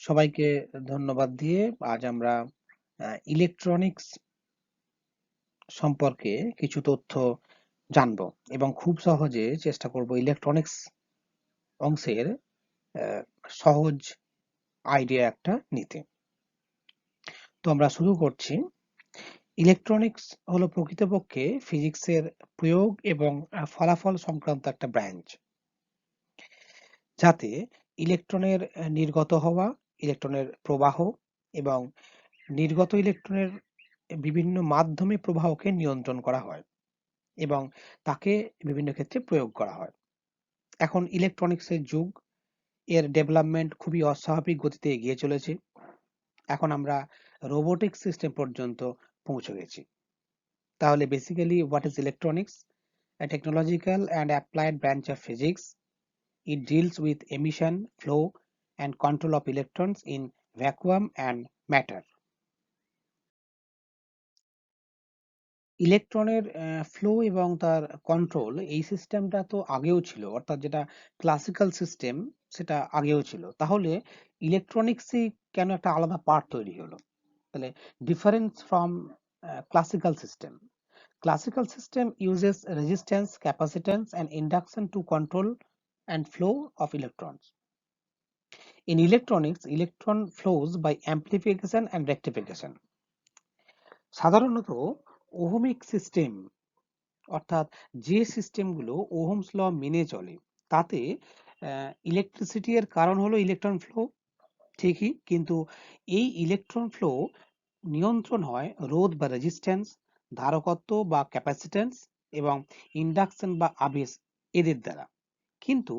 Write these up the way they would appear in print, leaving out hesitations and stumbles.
সবাইকে ধন্যবাদ দিয়ে আজ আমরা ইলেকট্রনিক্স সম্পর্কে কিছু তথ্য জানবো এবং খুব সহজে চেষ্টা করব ইলেকট্রনিক্স অংশের সহজ আইডিয়া একটা নিতে। তো আমরা শুরু করছি। ইলেকট্রনিক্স হলো প্রকৃতপক্ষে ফিজিক্সের প্রয়োগ এবং ফলাফল সংক্রান্ত একটা ব্রাঞ্চ, যাতে ইলেকট্রনের নির্গত হওয়া, ইলেকট্রনের প্রবাহ এবং নির্গত ইলেকট্রনের বিভিন্ন মাধ্যমে প্রবাহকে নিয়ন্ত্রণ করা হয় এবং তাকে বিভিন্ন ক্ষেত্রে প্রয়োগ করা হয়। এখন ইলেকট্রনিক্সের যুগ, এর ডেভেলপমেন্ট খুবই অস্বাভাবিক গতিতে এগিয়ে চলেছে। এখন আমরা রোবোটিক সিস্টেম পর্যন্ত পৌঁছে গেছি। তাহলে basically what is electronics? A technological and applied branch of physics. It deals with emission, flow, and control of electrons in vacuum and matter. ইলেকট্রনের ফ্লো এবং তার কন্ট্রোল, এই সিস্টেমটা তো আগেও ছিল, অর্থাৎ যেটা ক্লাসিক্যাল সিস্টেম সেটা আগেও ছিল। তাহলে ইলেকট্রনিক্সই কেন একটা আলাদা পার্ট তৈরি হলো? তাহলে difference from classical system, classical system uses resistance, capacitance and induction to control and flow of electrons. In electronics, electron flows by amplification and rectification. সাধারণত ওহমিক সিস্টেম, অর্থাৎ যে সিস্টেমগুলো ওহমস ল মেনে চলে, তাতে ইলেকট্রিসিটি এর কারণ হলো ইলেকট্রন ফ্লো, ঠিকই, কিন্তু এই ইলেকট্রন ফ্লো নিয়ন্ত্রণ হয় রোধ বা রেজিস্ট্যান্স, ধারকত্ব বা ক্যাপাসিট্যান্স এবং ইন্ডাকশন বা আবেশ এদের দ্বারা। কিন্তু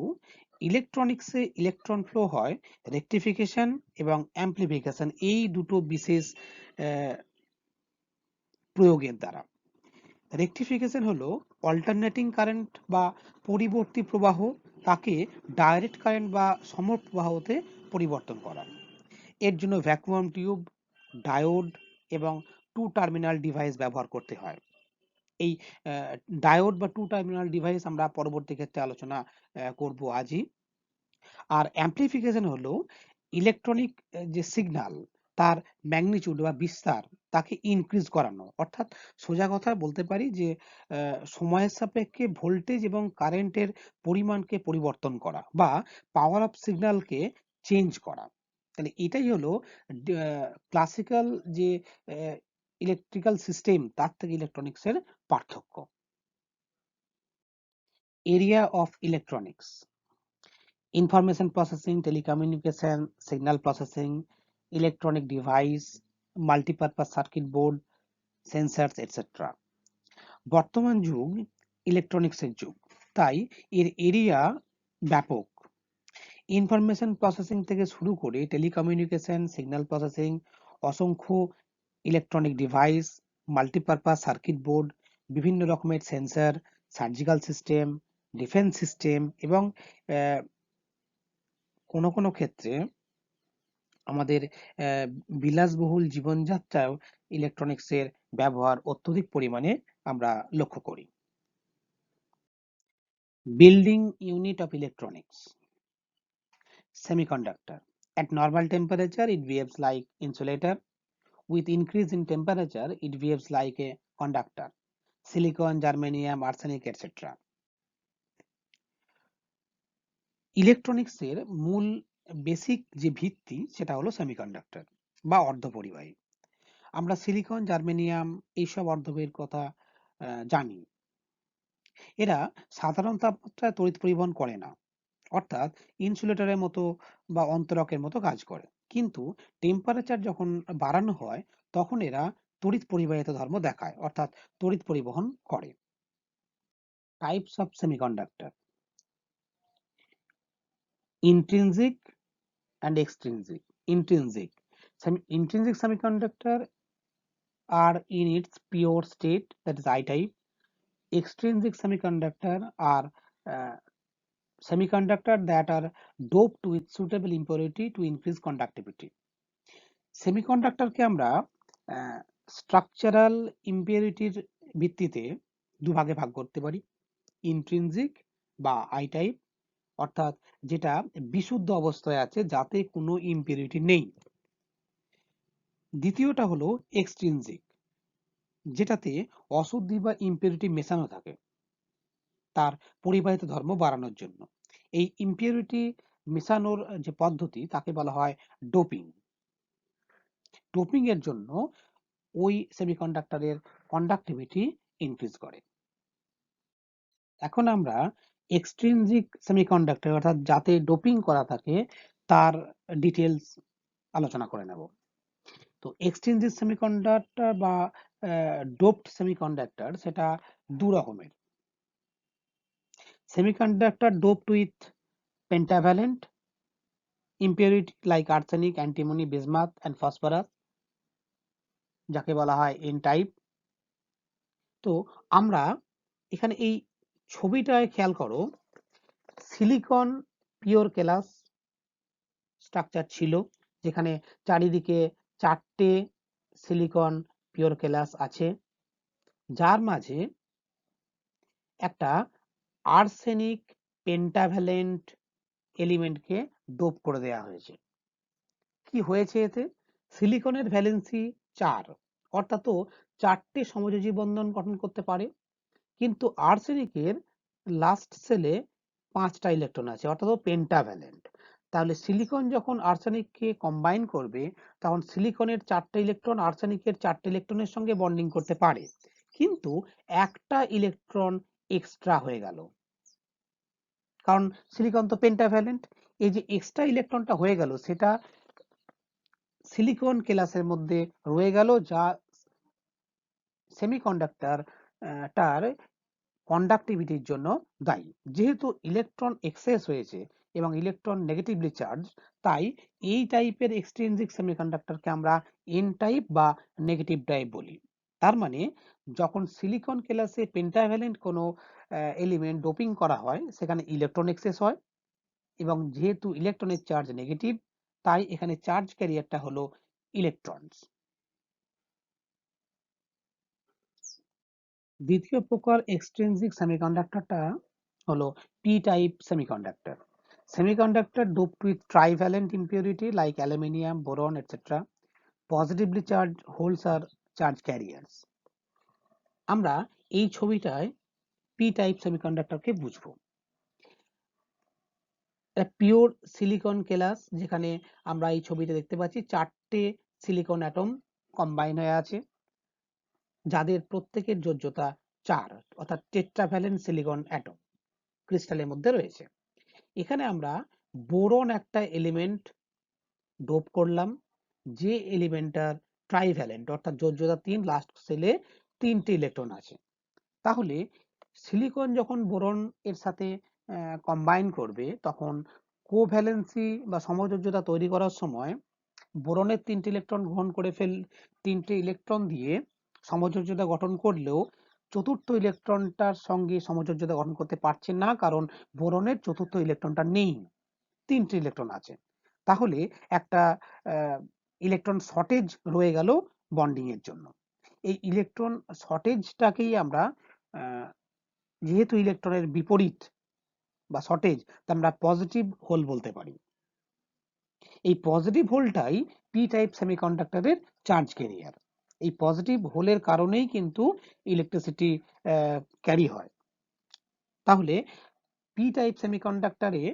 ইলেকট্রনিক্সে ইলেকট্রন ফ্লো হয় রেকটিফিকেশন এবং অ্যাম্প্লিফিকেশন, এই দুটো বিশেষ প্রয়োগের দ্বারা। রেকটিফিকেশন হলো অল্টারনেটিং কারেন্ট বা পরিবর্তী প্রবাহ, তাকে ডাইরেক্ট কারেন্ট বা সমপ্রবাহতে পরিবর্তন করা। এর জন্য ভ্যাকুয়াম টিউব, ডায়োড এবং টু টার্মিনাল ডিভাইস ব্যবহার করতে হয়। এই ডায়োড বা টু টার্মিনাল ডিভাইস আমরা পরবর্তী ক্ষেত্রে আলোচনা করব আজই। আর অ্যাম্প্লিফিকেশন হলো ইলেকট্রনিক যে সিগন্যাল, তার ম্যাগনিটিউড বা বিস্তার, তাকে ইনক্রিজ করানো। অর্থাৎ সোজা কথা বলতে পারি যে সময়ের সাপেক্ষে ভোল্টেজ এবং কারেন্টের পরিমাণকে পরিবর্তন করা বা পাওয়ার অফ সিগন্যালকে চেঞ্জ করা। তাহলে এটাই হলো ক্লাসিক্যাল যে ইলেকট্রিক্যাল সিস্টেম, তার থেকে ইলেকট্রনিক্সের পার্থক্য। Area of electronics: information processing, telecommunication, signal processing, electronic device, multipurpose circuit board, sensors, etc. বর্তমান যুগ ইলেকট্রনিক্সের যুগ, তাই এর এরিয়া ব্যাপক। ইনফরমেশন প্রসেসিং থেকে শুরু করে টেলিকমিউনিকেশন, সিগন্যাল প্রসেসিং, অসংখ্য electronic device, multipurpose circuit board, বিভিন্ন রকমের sensor, surgical system, defence system এবং কোনো কোনো ক্ষেত্রে আমাদের বিলাসবহুল জীবনযাত্রায় ইলেকট্রনিক্সের ব্যবহার অত্যধিক পরিমাণে আমরা লক্ষ্য করি। Building unit of electronics: semiconductor. At normal temperature it behaves like insulator. With increase in temperature it behaves like a conductor. Silicon, germanium, arsenic, etc. ইলেকট্রনিক্সের মূল বেসিক যে ভিত্তি সেটা হলো সেমিকন্ডাক্টর বা অর্ধপরিবাহী। আমরা সিলিকন, জার্মেনিয়াম এইসব অর্ধপরিবাহীর কথা জানি। এরা সাধারণ তাপমাত্রায় তড়িৎ পরিবহন করে না, অর্থাৎ ইনসুলেটরের মতো বা অন্তরকের মতো কাজ করে, কিন্তু টেম্পারেচার যখন বাড়ানো হয় তখন এরা তড়িৎ পরিবাহিত ধর্ম দেখায়, অর্থাৎ তড়িৎ পরিবহন করে। Types of semiconductor: intrinsic and extrinsic. Intrinsic semiconductor are in its pure state, that is I-type. Extrinsic semiconductor are semiconductor that are doped with suitable impurity to increase conductivity. সেমিকন্ডাক্টরকে আমরা স্ট্রাকচারাল ইম্পিউরিটির ভিত্তিতে দুভাগে ভাগ করতে পারি, ইন্ট্রিনজিক বা I type অর্থাৎ যেটা বিশুদ্ধ অবস্থায় আছে, যাতে কোনো ইম্পিউরিটি নেই। দ্বিতীয়টা হলো এক্সট্রিনজিক, যেটাতে অশুদ্ধি বা ইম্পিউরিটি মেশানো থাকে তার পরিবাহিত ধর্ম বাড়ানোর জন্য। এই ইম্পিউরিটি মেশানোর যে পদ্ধতি তাকে বলা হয় ডোপিং। ডোপিং এর জন্য ওই সেমিকন্ডাক্টরের কন্ডাক্টিভিটি ইনক্রিজ করে। এখন আমরা এক্সট্রিনজিক সেমিকন্ডাক্টর, অর্থাৎ যাতে ডোপিং করা থাকে, তার ডিটেলস আলোচনা করে নেব। তো এক্সট্রিনজিক সেমিকন্ডাক্টর বা ডোপড সেমিকন্ডাক্টর সেটা দু রকমের। Semiconductor doped with pentavalent impurity like arsenic, antimony, bismuth and phosphorus, যাকে বলা হয় এন টাইপ। তো আমরা এখানে এই ছবিটায় খেয়াল করো, সিলিকন পিওর কেলাস স্ট্রাকচার ছিল, যেখানে চারিদিকে 4টে সিলিকন পিওর কেলাস আছে, যার মাঝে একটা আর্সেনিক পেন্টাভ্যালেন্ট এলিমেন্টকে ডোপ করে দেওয়া হয়েছে। কি হয়েছে এতে? সিলিকনের ভ্যালেন্সি 4, অর্থাৎ 4টে সমযোজী বন্ধন গঠন করতে পারে, কিন্তু আর্সেনিকের লাস্ট সেলে 5টা ইলেকট্রন আছে, অর্থাৎ পেন্টাভ্যালেন্ট। তাহলে সিলিকন যখন আর্সেনিককে কম্বাইন করবে, তখন সিলিকনের 4টে ইলেকট্রন আর্সেনিকের 4টে ইলেকট্রনের সঙ্গে বন্ডিং করতে পারে, কিন্তু একটা ইলেকট্রন এক্সট্রা হয়ে গেল, কারণ সিলিকন তো পেন্টাভ্যালেন্ট। এই যে এক্সট্রা ইলেকট্রনটা হয়ে গেল, সেটা সিলিকন কেলাসের মধ্যে রয়ে গেল, যা সেমিকন্ডাক্টর টার কন্ডাক্টিভিটির জন্য দায়ী। যেহেতু ইলেকট্রন এক্সেস হয়েছে এবং ইলেকট্রন নেগেটিভলি চার্জ, তাই এই টাইপের এক্সট্রিনজিক সেমিকন্ডাক্টরকে আমরা এন টাইপ বা নেগেটিভ টাইপ বলি। তার মানে যখন সিলিকন কেলাসে পেন্টাভ্যালেন্ট কোনো এলিমেন্ট ডোপিং করা হয়, সেখানে ইলেকট্রন এক্সেস হয়, এবং যেহেতু ইলেকট্রনের চার্জ নেগেটিভ, তাই এখানে চার্জ ক্যারিয়ারটা হলো ইলেকট্রনস। দ্বিতীয় প্রকার এক্সট্রিনসিক সেমিকন্ডাক্টরটা হলো P type semiconductor. Semiconductor doped with trivalent impurity like aluminium, boron, etc. Positively charged holes are charge carriers. আমরা এই ছবিটায় পি টাইপ সেমিকন্ডাক্টরকে বুঝবো। পিওর সিলিকন কেলাস, যেখানে আমরা এই ছবিতে দেখতে পাচ্ছি 4টে সিলিকন অ্যাটম কম্বাইন হয়ে আছে, যাদের প্রত্যেকের যোজ্যতা 4, অর্থাৎ টেট্রাভ্যালেন্ট সিলিকন অ্যাটম ক্রিস্টালের মধ্যে রয়েছে। এখানে আমরা বোরন একটা এলিমেন্ট ডোপ করলাম, যে এলিমেন্টটার ট্রাইভ্যালেন্ট, অর্থাৎ যোজ্যতা 3, লাস্ট সেলে 3টে ইলেকট্রন আছে। তাহলে সিলিকন যখন বোরন এর সাথে কম্বাইন করবে, তখন কোভ্যালেন্সি বা সমযোজ্যতা তৈরি করার সময় বোরনের 3টে ইলেকট্রন গ্রহণ করে 3টে ইলেকট্রন দিয়ে সমযোজ্যতা গঠন করলেও চতুর্থ ইলেকট্রনটার সঙ্গে সমযোজ্যতা গঠন করতে পারছে না, কারণ বোরনের চতুর্থ ইলেকট্রনটা নেই, 3টে ইলেকট্রন আছে। তাহলে একটা ইলেকট্রন শর্টেজ রয়ে গেল বন্ডিং এর জন্য। এই ইলেকট্রন শর্টেজটাকেই আমরা যেহেতু ইলেকট্রনের বিপরীত বা শর্টেজ, তা আমরা পজিটিভ হোল বলতে পারি। এই পজিটিভ হোলটাই পি টাইপ সেমিকন্ডাক্টরের চার্জ ক্যারিয়ার। এই পজিটিভ হোলের কারণেই কিন্তু ইলেকট্রিসিটি ক্যারি হয়। তাহলে পি টাইপ সেমিকন্ডাক্টরে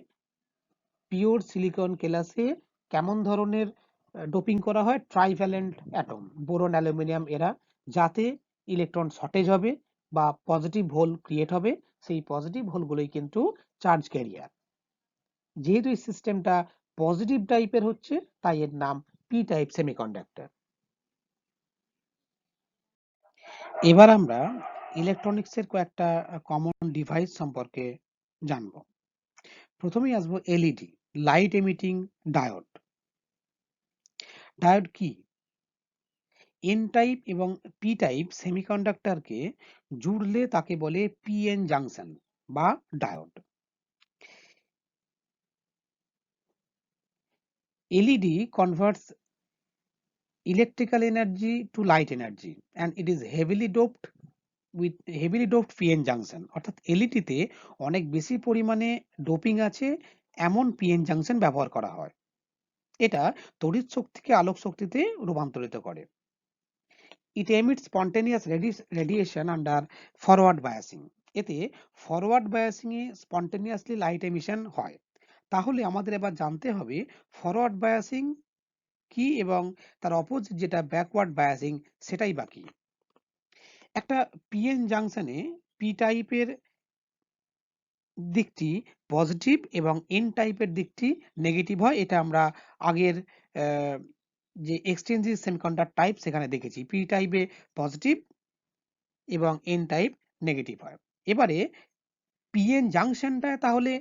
পিওর সিলিকন কেলাসে কেমন ধরনের ডোপিং করা হয়? ট্রাইভ্যালেন্ট অ্যাটম, বোরন, অ্যালুমিনিয়াম, এরা, যাতে ইলেকট্রন শর্টেজ হবে বা পজিটিভ হোল ক্রিয়েট হবে, সেই পজিটিভ হোলগুলোই কিন্তু চার্জ ক্যারিয়ার। যেহেতু এই সিস্টেমটা পজিটিভ টাইপের হচ্ছে, তাই এর নাম পি টাইপ সেমিকন্ডাক্টর। এবার আমরা ইলেকট্রনিক্সের কয়েকটা কমন ডিভাইস সম্পর্কে জানব। প্রথমেই আসবো LED, light emitting diode. Diode কি? এন টাইপ এবং পি টাইপ সেমিকন্ডাক্টরকে জুড়লে তাকে বলে পিএন জাংশন বা diode. LED converts electrical energy to light energy and it is heavily doped with heavily doped PN junction, অর্থাৎ এলইডিতে অনেক বেশি পরিমাণে ডোপিং আছে এমন পিএন জাংশন ব্যবহার করা হয়। এটা তড়িৎ শক্তিকে আলোক শক্তিতে রূপান্তরিত করে। It emits spontaneous radiation under forward biasing. এতে ফরওয়ার্ড বায়াসিং এ স্পন্টেনিয়াসলি লাইট এমিশন হয়। তাহলে আমাদের এবার জানতে হবে ফরওয়ার্ড বায়াসিং কি এবং তার অপোজিট যেটা ব্যাকওয়ার্ড বায়াসিং সেটাই বাকি। একটা পিএন জাংশনে পি টাইপের দিকটি পজিটিভ এবং এন টাইপের দিকটি নেগেটিভ হয়। এটা আমরা আগের যে এক্সচেঞ্জিং সেমিকন্ডাক্টর টাইপ সেখানে দেখেছি। পি টাইপে পজিটিভ এবং এন টাইপ নেগেটিভ হয়। এবারে পিএন জাংশনটা তাহলে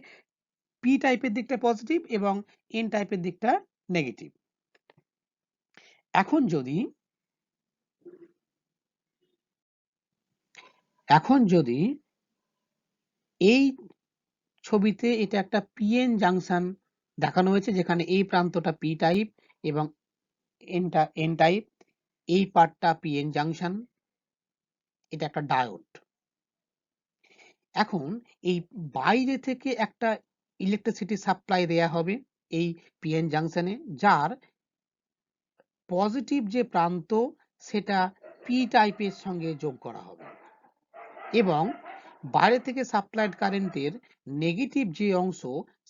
পি টাইপের দিকটা পজিটিভ এবং এন টাইপের দিকটা নেগেটিভ। এখন যদি এই ছবিতে এটা একটা পিএন জাংশন দেখানো হয়েছে, যেখানে এই প্রান্তটা পি টাইপ এবং এন টাইপ, এই পার্টটা পিএন জাংশন, এটা একটা ডায়োড। এখন এই বাইরে থেকে একটা ইলেকট্রিসিটি সাপ্লাই দেয়া হবে এই পিএন জাংশনে, যার পজিটিভ যে প্রান্ত সেটা পি টাইপের সঙ্গে যোগ করা হবে এবং বাইরে থেকে সাপ্লাইড কারেন্টের নেগেটিভ যে অংশ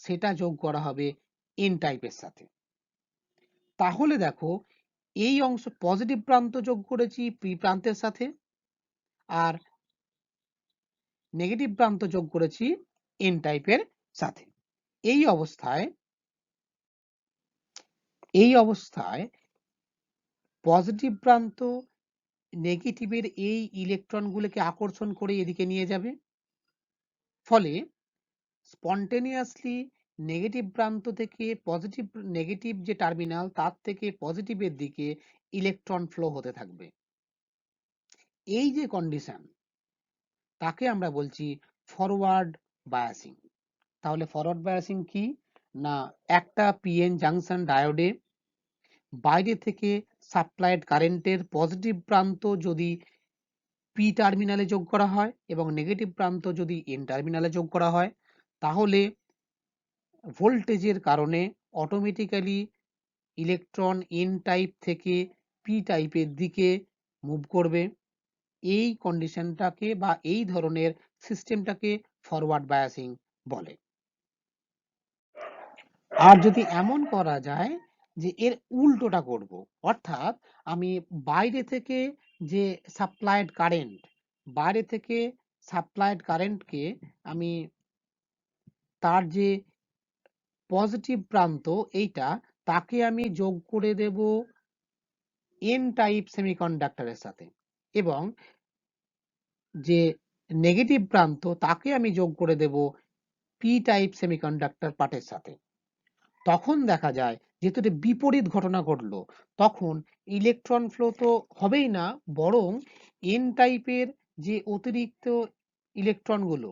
সেটা যোগ করা হবে এন টাইপের সাথে। তাহলে দেখো এই অংশ পজিটিভ প্রান্ত যোগ করেছি পি প্রান্তের সাথে আর নেগেটিভ প্রান্ত যোগ করেছি এন টাইপের সাথে। এই অবস্থায় পজিটিভ প্রান্ত নেগেটিভের এই ইলেকট্রনগুলোকে আকর্ষণ করে এদিকে নিয়ে যাবে, ফলে স্পন্টেনিয়াসলি নেগেটিভ প্রান্ত থেকে নেগেটিভ যে টার্মিনাল তার থেকে পজিটিভের দিকে ইলেকট্রন ফ্লো হতে থাকবে। এই যে কন্ডিশন তাকে আমরা বলছি ফরওয়ার্ড বায়াসিং। তাহলে ফরওয়ার্ড বায়াসিং কি না, একটা পিএন জাংশন ডায়োডে বাইরে থেকে সাপ্লাইড কারেন্টের পজিটিভ প্রান্ত যদি পি টার্মিনালে যোগ করা হয় এবং নেগেটিভ প্রান্ত যদি এন টার্মিনালে যোগ করা হয়, তাহলে ভোল্টেজের কারণে অটোমেটিক্যালি ইলেকট্রন এন টাইপ থেকে পি টাইপের দিকে মুভ করবে। এই কন্ডিশনটাকে বা এই ধরনের সিস্টেমটাকে ফরওয়ার্ড বায়াসিং বলে। আর যদি এমন করা যায় যে এর উল্টোটা করব, অর্থাৎ আমি বাইরে থেকে যে সাপ্লাইড কারেন্টকে আমি তার যে পজিটিভ প্রান্ত এইটা তাকে আমি যোগ করে দেব এন টাইপ সেমিকন্ডাক্টরের সাথে এবং যে নেগেটিভ প্রান্ত তাকে আমি যোগ করে দেব পি টাইপ সেমিকন্ডাক্টর পার্টের সাথে। তখন দেখা যায় যেহেতু এটা বিপরীত ঘটনা ঘটলো, তখন ইলেকট্রন ফ্লো তো হবেই না, বরং এন টাইপের যে অতিরিক্ত ইলেকট্রনগুলো,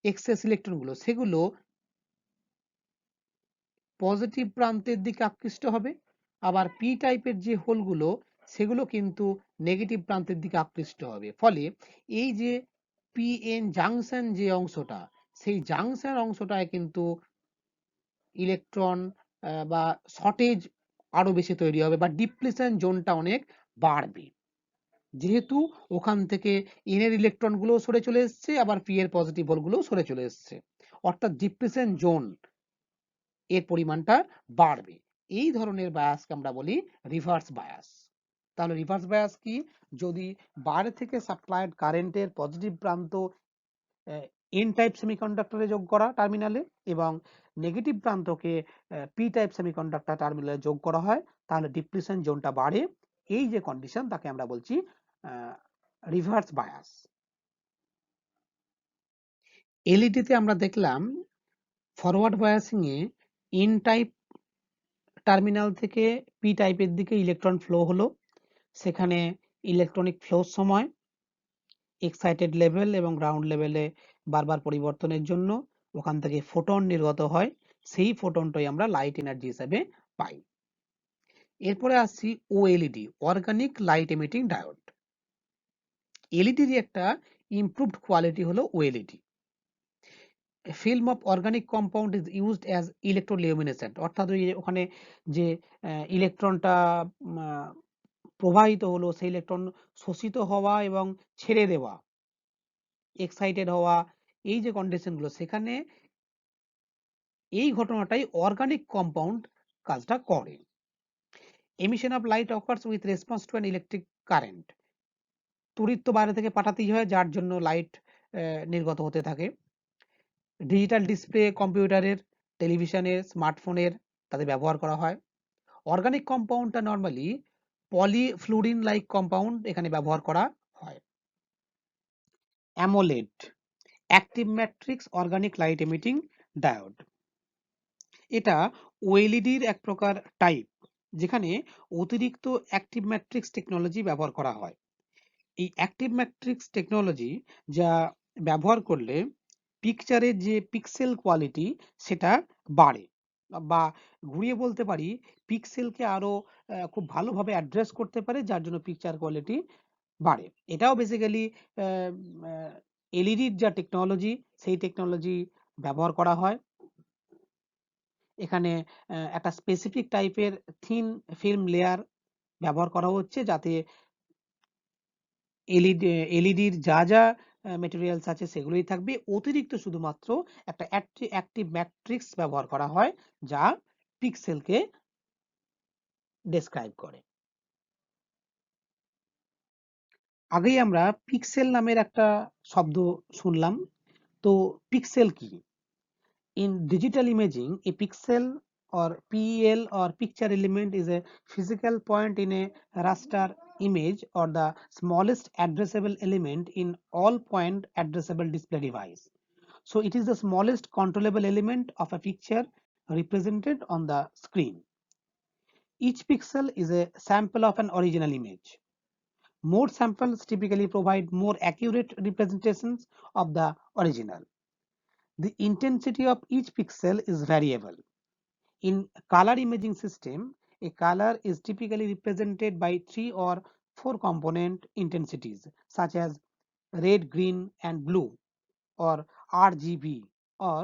এক্সেস ইলেকট্রনগুলো, সেগুলো পজিটিভ প্রান্তের দিকে আকৃষ্ট হবে, আবার পি টাইপের যে হোলগুলো সেগুলো কিন্তু নেগেটিভ প্রান্তের দিকে আকৃষ্ট হবে। ফলে এই যে পিএন জাংশন যে অংশটা, সেই জাংশন অংশটায় কিন্তু ইলেকট্রন বা শর্টেজ আরো বেশি তৈরি হবে বা ডিপ্লিশন জোনটা অনেক বাড়বে, যেহেতু ওখান থেকে এন এর ইলেকট্রন গুলো সরে চলে এসছে, আবার পি এর পজিটিভ হোল গুলো সরে চলে এসছে, অর্থাৎ ডিপ্লিশন জোন এর পরিমাণটা বাড়বে। এই ধরনের বায়াসকে আমরা বলি রিভার্স বায়াস। তাহলে রিভার্স বায়াস কি, যদি বাইরে থেকে সাপ্লাইড কারেন্টের পজিটিভ প্রান্ত এন টাইপ সেমিকন্ডাক্টরে যোগ করা টার্মিনালে এবং নেগেটিভ প্রান্তকে পি টাইপ সেমিকন্ডাক্টর টার্মিনালে যোগ করা হয়, তাহলে ডিপ্লিশন জোনটা বাড়ে। এই যে কন্ডিশন তাকে আমরা বলছি রিভার্স বায়াস। এলইডিতে আমরা দেখলাম forward biasing A N type terminal থেকে পি টাইপের দিকে ইলেকট্রন ফ্লো হলো, সেখানে ইলেকট্রনিক ফ্লোর সময় এক্সাইটেড লেভেল এবং গ্রাউন্ড লেভেলে বারবার পরিবর্তনের জন্য ওখান থেকে ফোটন নির্গত হয়, সেই ফোটনটাই আমরা লাইট এনার্জি হিসেবে পাই। এরপরে আসছি OLED, organic light emitting diode. এলইডির একটা ইমপ্রুভড কোয়ালিটি হলো OLED. Film of organic compound is used as electroluminescent, অর্থাৎ ওই ওখানে যে ইলেকট্রনটা প্রবাহিত হলো সেই ইলেকট্রন শোষিত হওয়া এবং ছেড়ে দেওয়া, এক্সাইটেড হওয়া, এই যে কন্ডিশনগুলো সেখানে এই ঘটনাটাই অর্গানিক কম্পাউন্ড কাজটা করে। Emission of light occurs with response to an electric current, তড়িৎ তো বাইরে থেকে পাঠাতেই হয় যার জন্য লাইট নির্গত হতে থাকে। ডিজিটাল ডিসপ্লে কম্পিউটারের, টেলিভিশনের, স্মার্টফোনের তাদের ব্যবহার করা হয়। অর্গানিক কম্পাউন্ডটা নর্মালি পলিফ্লুরিন লাইক কম্পাউন্ড এখানে ব্যবহার করা হয়। AMOLED, active matrix organic light emitting diode, এটা ওএলইডির এক প্রকার টাইপ যেখানে অতিরিক্ত অ্যাক্টিভ ম্যাট্রিক্স টেকনোলজি ব্যবহার করা হয়। এই অ্যাক্টিভ ম্যাট্রিক্স টেকনোলজি যা ব্যবহার করলে পিকচারের যে পিক্সেল কোয়ালিটি সেটা বাড়ে, বা ঘুরিয়ে বলতে পারি পিক্সেলকে আরো খুব ভালোভাবে অ্যাড্রেস করতে পারে যার জন্য পিকচার কোয়ালিটি বাড়ে। এটাও বেসিক্যালি এলইডির যা টেকনোলজি সেই টেকনোলজি ব্যবহার করা হয়। এখানে একটা স্পেসিফিক টাইপের থিন ফিল্ম লেয়ার ব্যবহার করা হচ্ছে যাতে এলইডির যা যা মেটেরিয়ালস আছে সেগুলোই থাকবে, অতিরিক্ত শুধুমাত্র একটা অ্যাক্টিভ ম্যাট্রিক্স ব্যবহার করা হয় যা পিক্সেলকে ডেসক্রাইব করে। আগেই আমরা পিক্সেল নামের একটা শব্দ শুনলাম, তো পিক্সেল কি? In digital imaging, a pixel or PEL or picture element is a physical point in a raster image or the smallest addressable element in all point addressable display device. So it is the smallest controllable element of a picture represented on the screen. Each pixel is a sample of an original image. More samples typically provide more accurate representations of the original. The intensity of each pixel is variable. In color imaging system, a color is typically represented by 3 or 4 component intensities such as red, green and blue, or RGB, or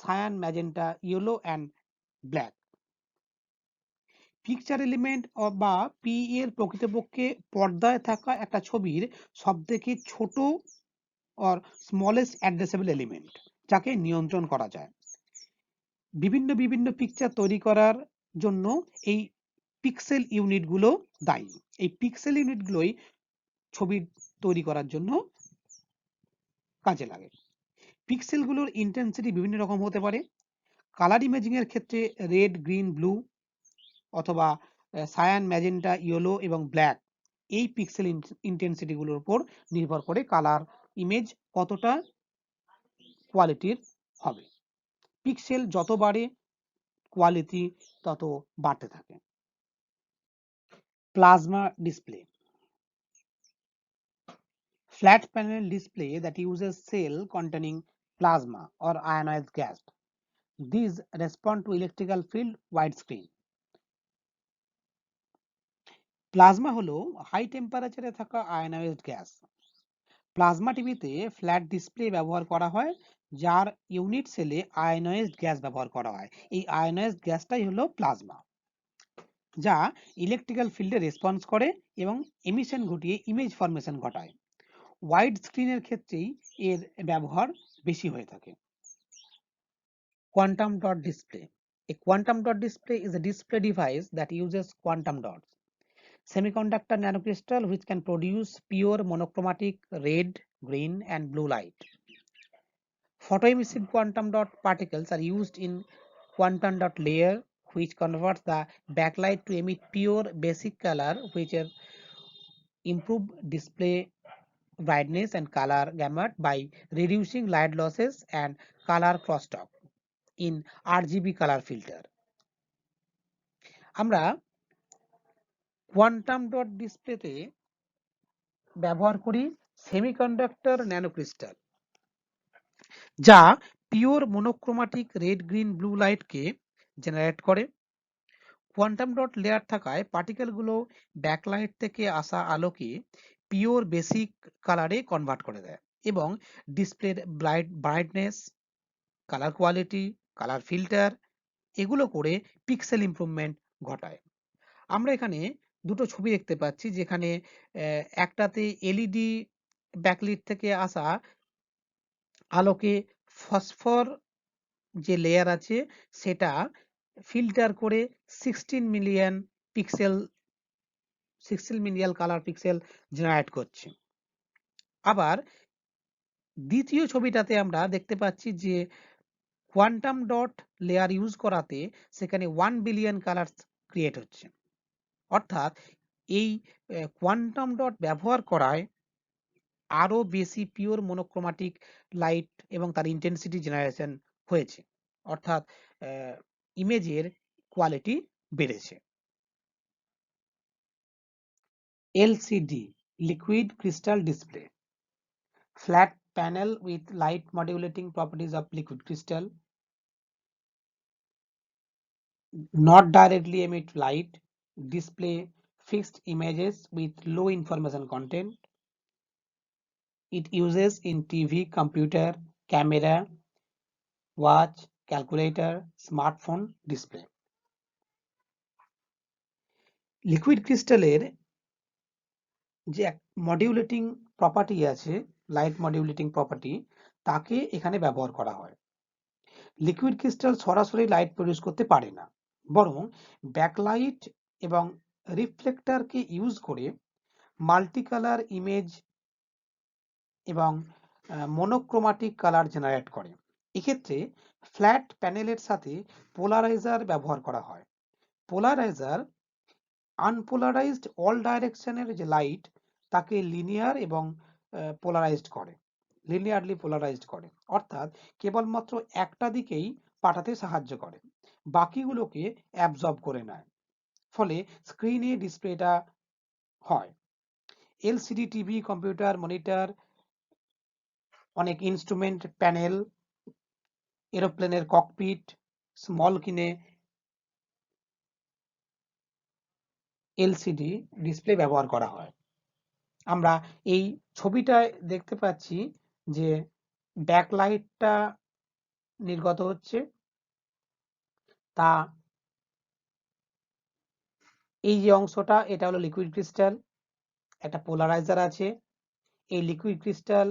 cyan, magenta, yellow and black. Picture element বা P এর প্রকৃতপক্ষে পর্দায় থাকা একটা ছবির সবথেকে ছোট or smallest addressable element যাকে নিয়ন্ত্রণ করা যায়। বিভিন্ন পিকচার তৈরি করার জন্য এই পিক্সেল ইউনিটগুলো দায়ী। এই পিক্সেল ইউনিটগুলোই ছবি তৈরি করার জন্য কাজে লাগে। পিক্সেলগুলোর ইন্টেন্সিটি বিভিন্ন রকম হতে পারে। কালার ইমেজিং এর ক্ষেত্রে রেড, গ্রিন, ব্লু অথবা সায়ান, ম্যাজেন্টা, ইয়েলো এবং ব্ল্যাক এই পিক্সেল ইন্টেন্সিটি গুলোর উপর নির্ভর করে কালার ইমেজ কতটা কোয়ালিটির হবে। পিক্সেল যত বাড়ে কোয়ালিটি তত বাড়তে থাকে। Plasma display, flat panel display that uses cell containing plasma or ionized gas. These respond to electrical field widescreen. Plasma হলো হাই টেম্পারেচারে থাকা আয়নাইজড গ্যাস। প্লাজমা টিভিতে ফ্ল্যাট ডিসপ্লে ব্যবহার করা হয় যার ইউনিট সেলে আয়নাইজড গ্যাস ব্যবহার করা হয়। এই আয়নাইজড গ্যাসটাই হলো প্লাজমা, যা ইলেকট্রিক্যাল ফিল্ডে রেসপন্স করে এবং এমিশন ঘটিয়ে ইমেজ ফরমেশন ঘটায়। ওয়াইড স্ক্রিনের ক্ষেত্রেই এর ব্যবহার বেশি হয়ে থাকে। Quantum dot display. A quantum dot display is a display device that uses quantum dots, semiconductor nanocrystal which can produce pure monochromatic red, green and blue light. Photoemissive quantum dot particles are used in quantum dot layer which converts the backlight to emit pure basic color, which are improve display brightness and color gamut by reducing light losses and color crosstalk in RGB color filter. আমরা quantum dot ডিসপ্লেতে ব্যবহার করি semiconductor nanocrystal, যা pure monochromatic red, green, blue লাইটকে generate করে। Quantum dot layer থাকায় পার্টিকেলগুলো backlight থেকে আসা আলোকে পিওর বেসিক কালারে কনভার্ট করে দেয় এবং ডিসপ্লের brightness, colour quality, colour filter এগুলো করে পিক্সেল ইমপ্রুভমেন্ট ঘটায়। আমরা এখানে দুটো ছবি দেখতে পাচ্ছি, যেখানে একটাতে এলইডি ব্যাকলিট থেকে আসা আলোকে ফসফর যে লেয়ার আছে সেটা ফিল্টার করে 16 মিলিয়ন কালার পিক্সেল জেনারেট করছে। আবার দ্বিতীয় ছবিটাতে আমরা দেখতে পাচ্ছি যে কোয়ান্টাম ডট লেয়ার ইউজ করাতে সেখানে 1 বিলিয়ন কালার ক্রিয়েট হচ্ছে। অর্থাৎ এই কোয়ান্টাম ডট ব্যবহার করায় আরো বেশি পিওর মনোক্রোমাটিক লাইট এবং তার ইন্টেন্সিটি জেনারেশন হয়েছে, অর্থাৎ ইমেজের কোয়ালিটি বেড়েছে। LCD, liquid crystal display, flat panel with light modulating properties of liquid crystal, not directly emit light, display fixed images with low information content. It uses in TV, computer, camera, watch, calculator, smartphone display. Liquid ক্রিস্টালের যে মডিউলেটিং property আছে, light মডিউলেটিং property, তাকে এখানে ব্যবহার করা হয়। Liquid crystal সরাসরি light produce করতে পারে না, বরং ব্যাকলাইট এবং রিফ্লেক্টরকে ইউজ করে মাল্টি কালার ইমেজ এবং মনোক্রোমাটিক কালার জেনারেট করে। এক্ষেত্রে ফ্ল্যাট প্যানেলের সাথে পোলারাইজার ব্যবহার করা হয়। পোলারাইজার আনপোলারাইজড অল ডাইরেকশনের যে লাইট তাকে লিনিয়ার এবং লিনিয়ারলি পোলারাইজড করে, অর্থাৎ কেবলমাত্র একটা দিকেই পাঠাতে সাহায্য করে, বাকিগুলোকে অ্যাবজর্ব করে নেয়, ফলে স্ক্রিনে ডিসপ্লেটা হয়। এলসিডি টিভি, কম্পিউটার, মনিটর, অনেক ইনস্ট্রুমেন্ট প্যানেল, এরোপ্লেনের ককপিট, স্মল কিনে এলসিডি ডিসপ্লে ব্যবহার করা হয়। আমরা এই ছবিটায় দেখতে পাচ্ছি যে ব্যাকলাইটটা নির্গত হচ্ছে, তা এই যে অংশটা এটা হলো লিকুইড ক্রিস্টাল, একটা পোলারাইজার আছে। এই লিকুইড ক্রিস্টাল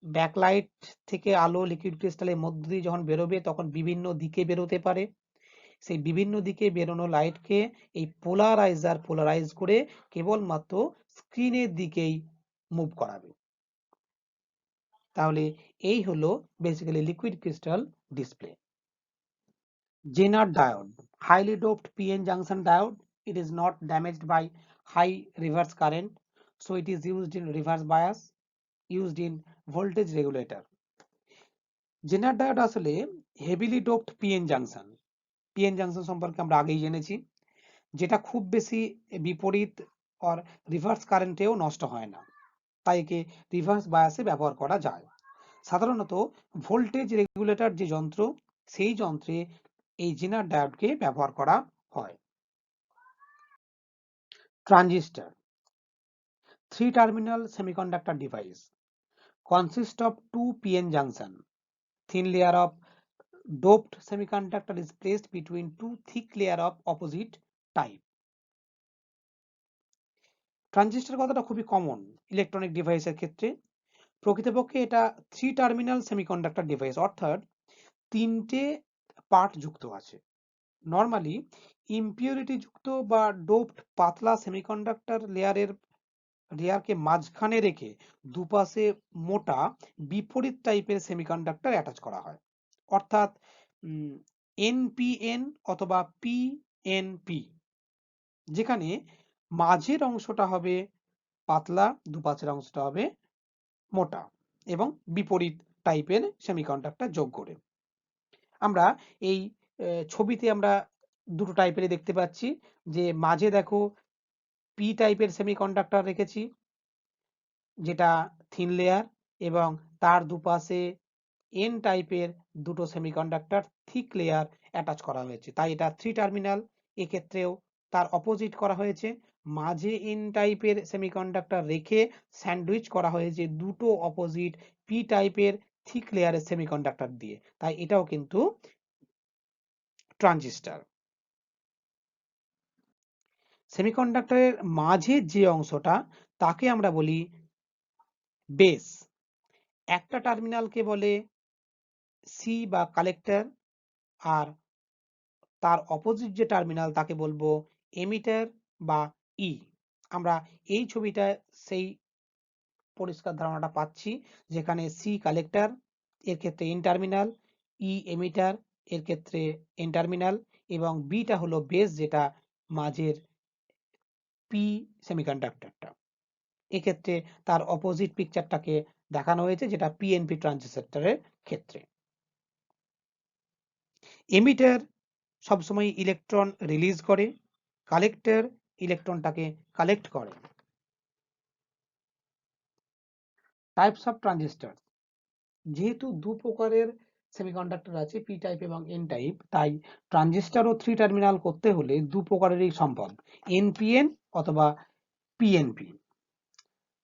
ব্যাকলাইট থেকে আলো লিকুইড ক্রিস্টালের মধ্য দিয়ে যখন বেরোবে তখন বিভিন্ন দিকে বেরোতে পারে। সেই বিভিন্ন দিকে বেরোনো লাইটকে এই পোলারাইজ করে কেবলমাত্র স্ক্রিনের দিকেই মুভ করাবে। তাহলে এই হলো basically liquid crystal display. Zener diode, highly doped PN junction diode. It is not damaged by high reverse current, so it is used in reverse bias, used in voltage regulator. Zener diode আসলে heavily doped PN junction. PN junction সম্পর্কে আমরা আগেই জেনেছি, যেটা খুব বেশি বিপরীত আর reverse কারেন্টেও নষ্ট হয় না, তাই একে রিভার্স বায়াসে ব্যবহার করা যায়। সাধারণত ভোল্টেজ রেগুলেটর যে যন্ত্র, সেই যন্ত্রে এই জেনার ডায়োডকে ব্যবহার করা হয়। Transistor, 3-terminal semiconductor device, consists of 2 PN junction. Thin layer of doped semiconductor is placed between 2 thick layer of opposite type. Transistor কথাটা খুবই কমন ইলেকট্রনিক ডিভাইসের ক্ষেত্রে। প্রকৃতপক্ষে এটা 3-terminal semiconductor device, অর্থাৎ 3টে পার্ট যুক্ত আছে। নর্মালি ইম্পিউরিটি যুক্ত বা ডোপড পাতলা সেমিকন্ডাক্টর লেয়ারকে মাঝখানে রেখে দুপাশে মোটা বিপরীত টাইপের সেমিকন্ডাক্টর অ্যাটাচ করা হয়, অর্থাৎ এনপিএন অথবা পিএনপি, যেখানে মাঝের অংশটা হবে পাতলা, দুপাশের অংশটা হবে মোটা এবং বিপরীত টাইপের সেমিকন্ডাক্টর যোগ করে। আমরা এই ছবিতে আমরা দুটো টাইপের দেখতে পাচ্ছি, যে মাঝে দেখো পি টাইপের সেমিকন্ডাক্টর রেখেছি যেটা থিন লেয়ার, এবং তার দুপাশে এন টাইপের দুটো সেমিকন্ডাক্টর থিক লেয়ার অ্যাটাচ করা হয়েছে, তাই এটা 3 টার্মিনাল। এক্ষেত্রেও তার অপোজিট করা হয়েছে, মাঝে এন টাইপের সেমিকন্ডাক্টর রেখে স্যান্ডউইচ করা হয়েছে দুটো অপোজিট পি টাইপের থিক লেয়ারের সেমিকন্ডাক্টর দিয়ে, তাই এটাও কিন্তু ট্রানজিস্টর। সেমিকন্ডাক্টরের মাঝে যে অংশটা তাকে আমরা বলি বেস। একটা টার্মিনালকে বলে সি বা কালেক্টর, আর তার অপোজিট যে টার্মিনাল তাকে বলবো এমিটার বা ই। আমরা এই ছবিটায় সেই পরিষ্কার ধারণাটা পাচ্ছি, যেখানে সি কালেক্টর এর ক্ষেত্রে এন টার্মিনাল, ই এমিটার এর ক্ষেত্রে এন টার্মিনাল, এবং বিটা হলো বেস যেটা মাঝের পি সেমিকন্ডাক্টরটা। এক্ষেত্রে তার অপোজিট পিকচারটাকে দেখানো হয়েছে যেটা পিএনপি ট্রানজিস্টরের ক্ষেত্রে। এমিটার সবসময় ইলেকট্রন রিলিজ করে, কালেক্টর ইলেকট্রনটাকে কালেক্ট করে। টাইপস অফ ট্রানজিস্টর, যেহেতু দু প্রকারের সেমিকন্ডাক্টর আছে পি টাইপ এবং এন টাইপ, তাই ট্রানজিস্টর ও থ্রি টার্মিনাল করতে হলে দু প্রকারেরই সম্ভব, এনপিএন অথবা পিএনপি।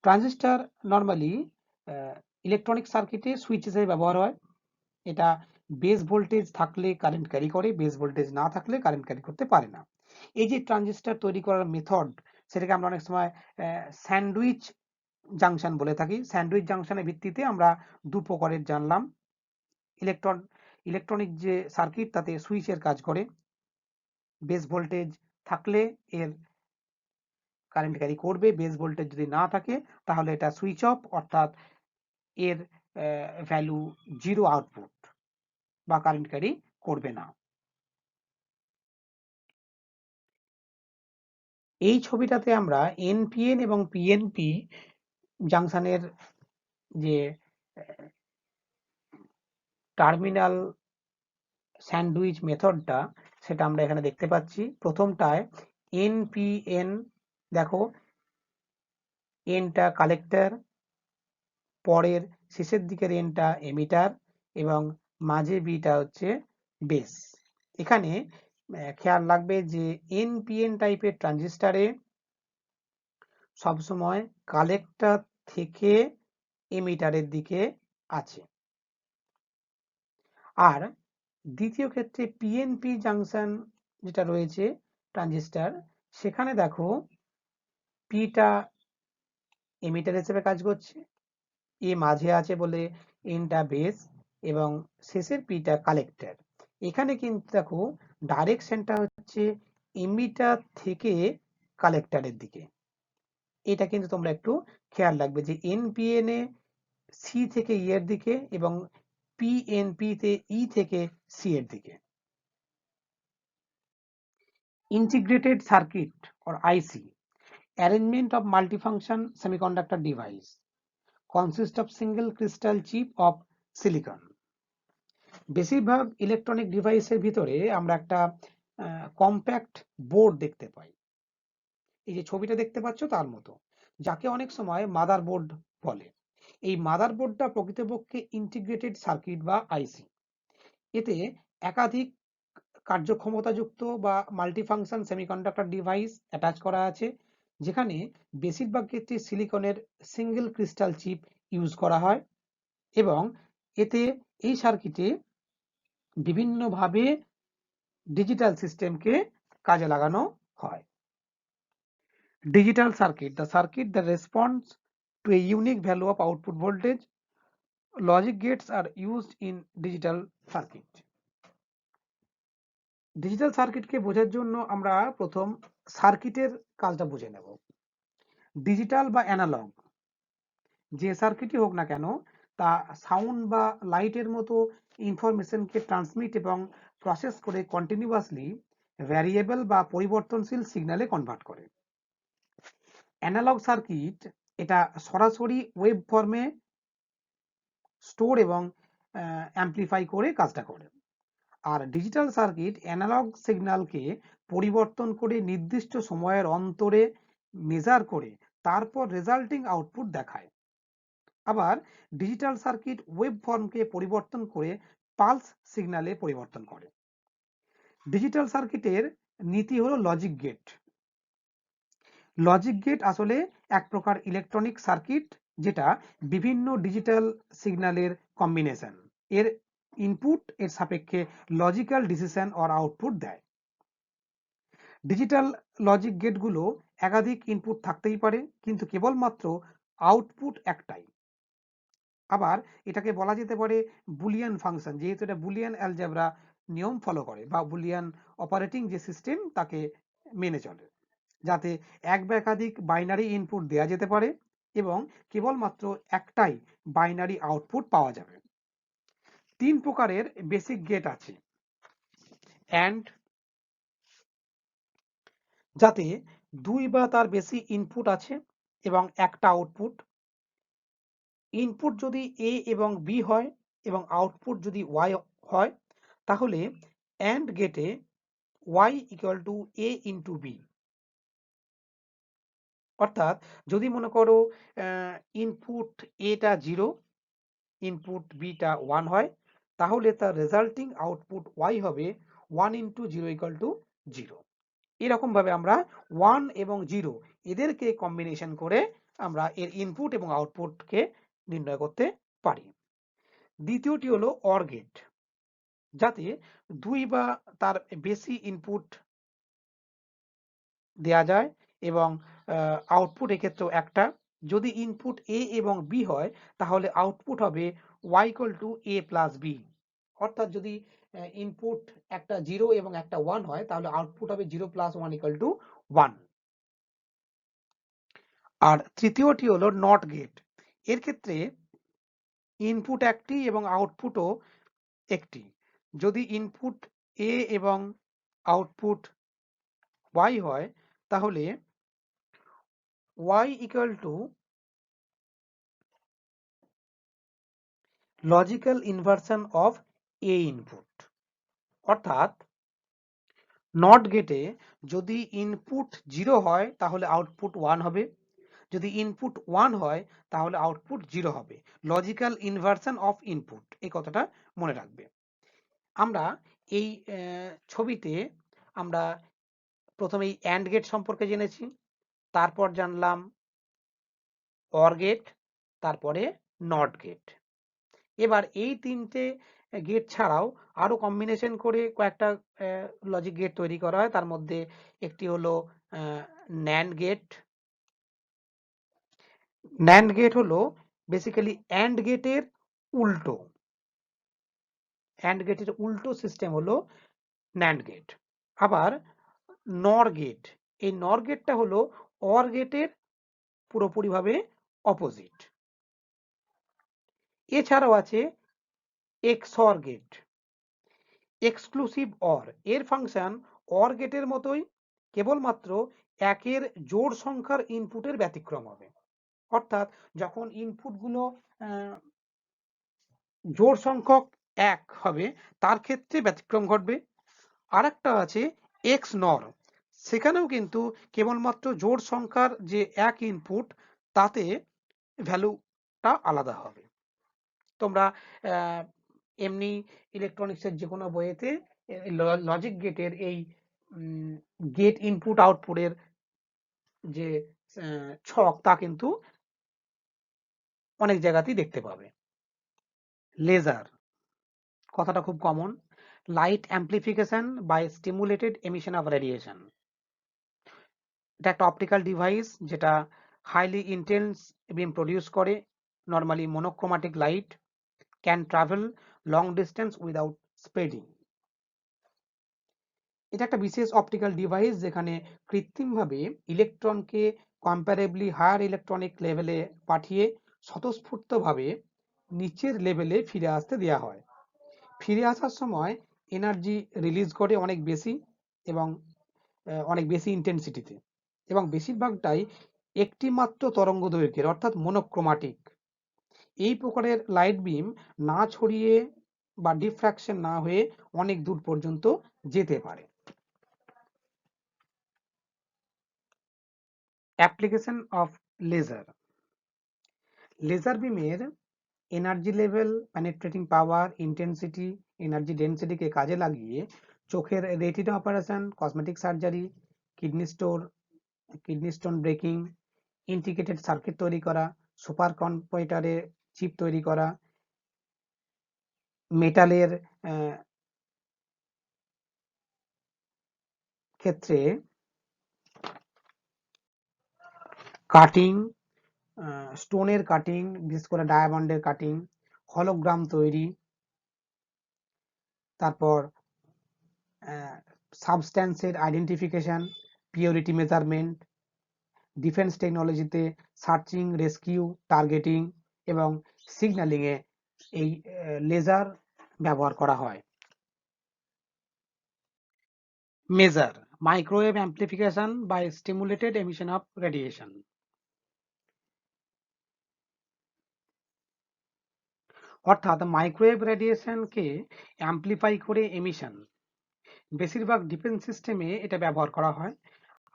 ট্রানজিস্টর নর্মালি ইলেকট্রনিক সার্কিটে সুইচ হিসেবে ব্যবহার হয়। এটা বেস ভোল্টেজ থাকলে কারেন্ট ক্যারি করে, বেস ভোল্টেজ না থাকলে কারেন্ট ক্যারি করতে পারে না। এই যে ট্রানজিস্টর তৈরি করার মেথড, সেটাকে আমরা অনেক সময় স্যান্ডউইচ জাংশন বলে থাকি। স্যান্ডউইচ জাংশনের ভিত্তিতে আমরা দু প্রকারের জানলাম। ইলেকট্রনিক যে সার্কিট তাতে সুইচের কাজ করে, বেস ভোল্টেজ থাকলে এর কারেন্ট ক্যারি করবে, বেস ভোল্টেজ যদি না থাকে তাহলে এটা সুইচ অফ, অর্থাৎ এর ভ্যালু জিরো আউটপুট বা কারেন্ট ক্যারি করবে না। এই ছবিটাতে আমরা এনপিএন এবং পিএনপি জাংশনের যে টার্মিনাল স্যান্ডউইচ মেথডটা, সেটা আমরা এখানে দেখতে পাচ্ছি। প্রথমটায় এনপিএন, দেখো এনটা কালেক্টর, পরের শেষের দিকের এনটা এমিটার এবং মাঝে বিটা হচ্ছে বেস। এখানে খেয়াল রাখবে যে এনপিএন টাইপের ট্রানজিস্টারে সবসময় কালেক্টর থেকে এমিটারের দিকে আছে। আর দ্বিতীয় ক্ষেত্রে পিএনপি জাংশন যেটা রয়েছে ট্রানজিস্টার, সেখানে দেখো পিটা এমিটার হিসেবে কাজ করছে, এ মাঝে আছে বলে এনটা বেস এবং শেষের পিটা কালেক্টর। এখানে কিন্তু দেখো ডাইরেকশনটা হচ্ছে এমিটার থেকে কালেক্টরের দিকে। এটা কিন্তু তোমরা একটু খেয়াল রাখবে যে এনপিএন এ সি থেকে ই এর দিকে এবং পিএনপি তে ই থেকে সি এর দিকে। Integrated circuit or IC, arrangement of multifunction semiconductor device, consist of single crystal chip of silicon. বেশিরভাগ ইলেকট্রনিক ডিভাইসের ভিতরে আমরা একটা কম্প্যাক্ট বোর্ড দেখতে পাই, এই যে ছবিটা দেখতে পাচ্ছ তার মতো, যাকে অনেক সময় মাদারবোর্ড বলে। এই মাদারবোর্ডটা প্রকৃতপক্ষে ইন্টিগ্রেটেড সার্কিট বা আইসি। এতে একাধিক কার্যক্ষমতাযুক্ত বা মাল্টিফাংশন সেমিকন্ডাক্টর ডিভাইস অ্যাটাচ করা আছে, যেখানে বেশিরভাগ ক্ষেত্রে সিলিকনের সিঙ্গেল ক্রিস্টাল চিপ ইউজ করা হয় এবং এতে এই সার্কিটে বিভিন্নভাবে ডিজিটাল সিস্টেমকে কাজে লাগানো হয়। Digital circuit, the circuit that responds to a unique value of output voltage. Logic gates are used in digital circuit. Digital সার্কিটকে বোঝার জন্য আমরা প্রথম সার্কিটের কাজটা বুঝে নেব। ডিজিটাল বা অ্যানালগ যে সার্কিটই হোক না কেন, তা সাউন্ড বা লাইটের মতো ইনফরমেশনকে ট্রান্সমিট এবং প্রসেস করে কন্টিনিউয়াসলি ভ্যারিয়েবল বা পরিবর্তনশীল সিগন্যালে কনভার্ট করে। অ্যানালগ সার্কিট এটা সরাসরি ওয়েব ফর্মে স্টোর এবং অ্যাম্প্লিফাই করে কাজটা করে। আর ডিজিটাল সার্কিট অ্যানালগ সিগন্যালকে পরিবর্তন করে নির্দিষ্ট সময়ের অন্তরে মেজার করে তারপর রেজাল্টিং আউটপুট দেখায়। আবার ডিজিটাল সার্কিট ওয়েব ফর্মকে পরিবর্তন করে পালস সিগন্যালে পরিবর্তন করে। ডিজিটাল সার্কিটের নীতি হলো লজিক গেট। লজিক গেট আসলে এক প্রকার ইলেকট্রনিক সার্কিট যেটা বিভিন্ন ডিজিটাল সিগন্যালের কম্বিনেশন। এর ইনপুট এর সাপেক্ষে লজিক্যাল ডিসিশন অর আউটপুট দেয়। ডিজিটাল লজিক গেটগুলো একাধিক ইনপুট থাকতেই পারে, কিন্তু কেবলমাত্র আউটপুট একটাই। আবার এটাকে বলা যেতে পারে বুলিয়ান ফাংশন, যেহেতু এটা বুলিয়ান অ্যালজেব্রা নিয়ম ফলো করে বা বুলিয়ান অপারেটিং যে সিস্টেম তাকে মেনে চলে, যাতে এক বা একাধিক বাইনারি ইনপুট দেওয়া যেতে পারে এবং কেবলমাত্র একটাই বাইনারি আউটপুট পাওয়া যাবে। তিন প্রকারের বেসিক গেট আছে। অ্যান্ড, যাতে দুই বা তার বেশি ইনপুট আছে এবং একটা আউটপুট। ইনপুট যদি এ এবং বি হয় এবং আউটপুট যদি ওয়াই হয়, তাহলে অ্যান্ড গেটে Y equal to A into B. অর্থাৎ যদি মনে করো ইনপুট এটা 0, ইনপুট বিটা 1 হয়, তাহলে তার রেজাল্টিং আউটপুট ওয়াই হবে 1 ইন্টু 0 ইকুয়াল টু 0। এরকম ভাবে আমরা 1 এবং 0 এদেরকে কম্বিনেশন করে আমরা এর ইনপুট এবং আউটপুটকে নির্ণয় করতে পারি। দ্বিতীয়টি হলো অর গেট, যাতে দুই বা তার বেশি ইনপুট দেয়া যায় এবং আউটপুট এক্ষেত্রেও একটা। যদি ইনপুট এ এবং বি হয়, তাহলে আউটপুট হবে y equal to a plus B. অর্থাৎ যদি ইনপুট একটা 0 এবং একটা 1 হয়, তাহলে আউটপুট হবে 0 প্লাস 1 ইকুয়াল টু 1। আর তৃতীয়টি হলো নট গেট। এর ক্ষেত্রে ইনপুট একটি এবং আউটপুটও একটি। যদি ইনপুট এ এবং আউটপুট y হয়, তাহলে y equal two logical inversion of A input. অর্থাৎ নট গেটে যদি ইনপুট 0 হয়, তাহলে আউটপুট 1 হবে। যদি ইনপুট 1 হয়, তাহলে আউটপুট 0 হবে। লজিক্যাল ইনভার্সন অফ ইনপুট, এই কথাটা মনে রাখবে। আমরা এই ছবিতে আমরা প্রথমেই অ্যান্ড গেট সম্পর্কে জেনেছি, তারপর জানলাম অর গেট, তারপরে নট গেট। এবার এই তিনটে গেট ছাড়াও আরো কম্বিনেশন করে কয়েকটা লজিক গেট তৈরি করা হয়। তার মধ্যে একটি হলো ন্যান্ড গেট। ন্যান্ড গেট হলো বেসিক্যালি অ্যান্ড গেটের উল্টো। অ্যান্ড গেটের উল্টো সিস্টেম হলো ন্যান্ড গেট। আবার নর গেট, এই নর গেটটা হলো অর গেটের পুরোপুরিভাবে অপোজিট। এছাড়াও আছে এক্সঅর গেট, এক্সক্লুসিভ অর। এর ফাংশন অর গেটের মতোই, কেবলমাত্র একের জোড় সংখ্যার ইনপুটের ব্যতিক্রম হবে। অর্থাৎ যখন ইনপুটগুলো জোড় সংখ্যক 1 হবে, তার ক্ষেত্রে ব্যতিক্রম ঘটবে। আরেকটা আছে এক্স নর, সেখানেও কিন্তু কেবলমাত্র জোড় সংখ্যার যে এক ইনপুট, তাতে ভ্যালুটা আলাদা হবে। তোমরা এমনি ইলেকট্রনিক্সের যে কোনো বইয়েতে লজিক গেটের এই গেট ইনপুট আউটপুটের যে ছক, তা কিন্তু অনেক জায়গাতেই দেখতে পাবে। লেজার কথাটা খুব common. Light amplification by stimulated emission of radiation. এটা একটা অপটিক্যাল ডিভাইস যেটা হাইলি ইন্টেন্স বিম প্রডিউস করে। Normally monochromatic light, can travel long distance without spreading. এটা একটা বিশেষ অপটিক্যাল ডিভাইস যেখানে কৃত্রিমভাবে ইলেকট্রনকে কম্পারেবলি হায়ার ইলেকট্রনিক লেভেলে পাঠিয়ে স্বতঃস্ফূর্তভাবে নিচের লেভেলে ফিরে আসতে দেওয়া হয়। ফিরে আসার সময় এনার্জি রিলিজ করে অনেক বেশি এবং অনেক বেশি ইন্টেন্সিটিতে, এবং বেশিরভাগটাই একটি মাত্র তরঙ্গ দৈর্ঘ্যের, অর্থাৎ মনোক্রোমাটিক। এই প্রকারের লাইট বিম না ছড়িয়ে বা ডিফ্র্যাকশন না হয়ে অনেক দূর পর্যন্ত যেতে পারে। Application of laser. লেজার বিমের energy level, penetrating power, intensity, energy ডেন্সিটিকে কাজে লাগিয়ে চোখের retina operation, cosmetic surgery, kidney stone kidney stone breaking, integrated circuit তৈরি করা, সুপার কম্পিউটারে চিপ তৈরি করা, মেটালের ক্ষেত্রে কাটিং, স্টোনের কাটিং, বিশেষ করে ডায়মন্ডের কাটিং, হলোগ্রাম তৈরি, তারপর সাবস্ট্যান্সের আইডেন্টিফিকেশন, পিওরিটি মেজারমেন্ট, ডিফেন্স টেকনোলজিতে সার্চিং, রেস্কিউ, টার্গেটিং এবং সিগন্যালিংয়ে এই লেজার ব্যবহার করা হয়। Maser microwave amplification by stimulated emission of radiation. অর্থাৎ মাইক্রোওয়েভ রেডিয়েশনকে অ্যাম্প্লিফাই করে এমিশন। বেশিরভাগ ডিফেন্স সিস্টেমে এটা ব্যবহার করা হয়।